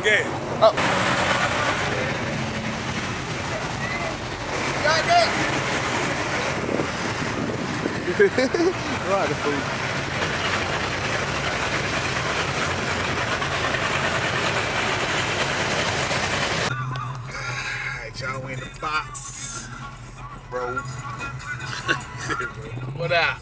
gas. Oh. Got that. Right, the food. Alright, y'all in the box. Bro. What up?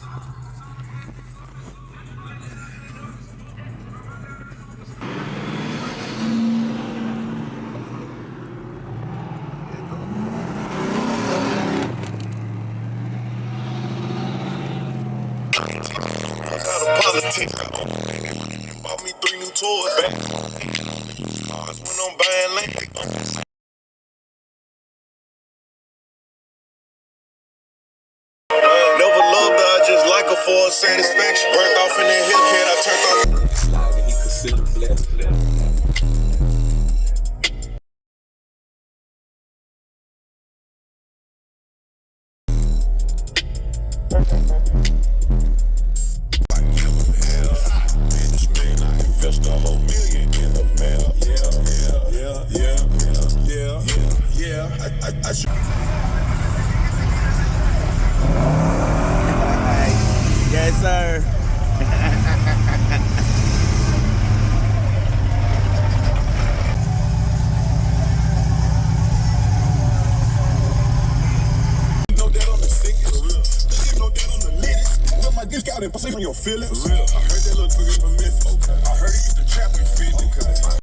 Politics. Bought me 3 new toys back. When I'm buying land. Never loved her, I just like her for her satisfaction. Burnt off in that Hellcat, I turned off. Sliding, he considered blessed. Invest a whole million in the mail. Yeah. I should. Yes, sir. No that on the sickest. For real. Just no that on the latest. Put my dick out and pussy on your feelings. For real. I heard that little twiggy from Memphis. Okay. I heard he used to trap and fit. Okay.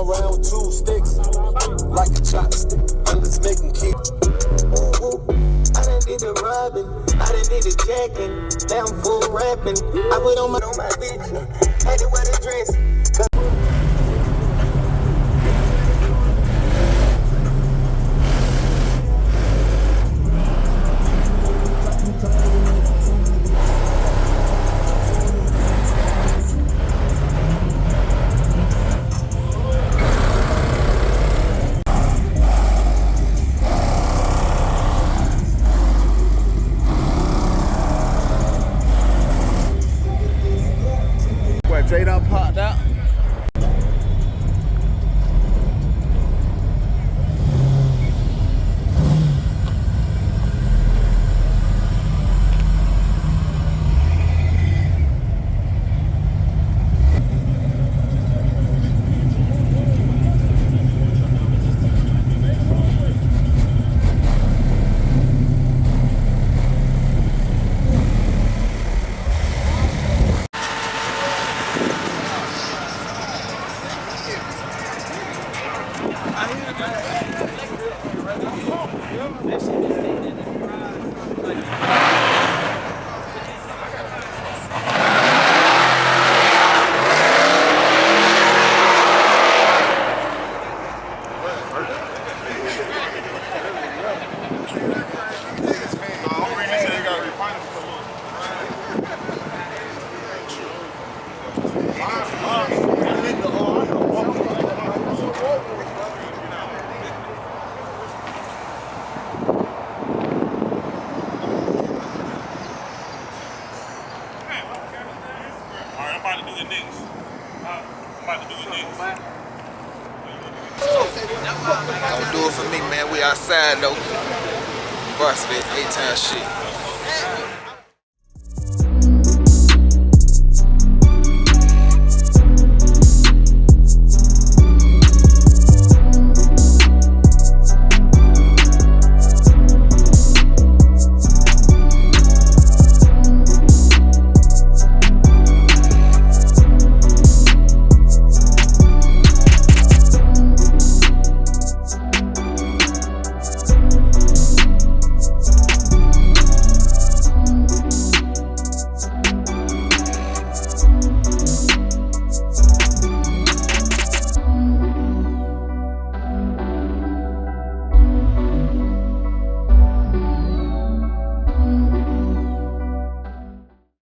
Round 2 sticks, like a chopstick. I'm just making kids. I done did the robbing, I done did the jacking. Now I'm full rapping. I put on my bitch, had to wear the dress. Jay done popped out. it next. I'm about to do it next. Don't do it for me, man. We outside though. Varsity, 8 times shit.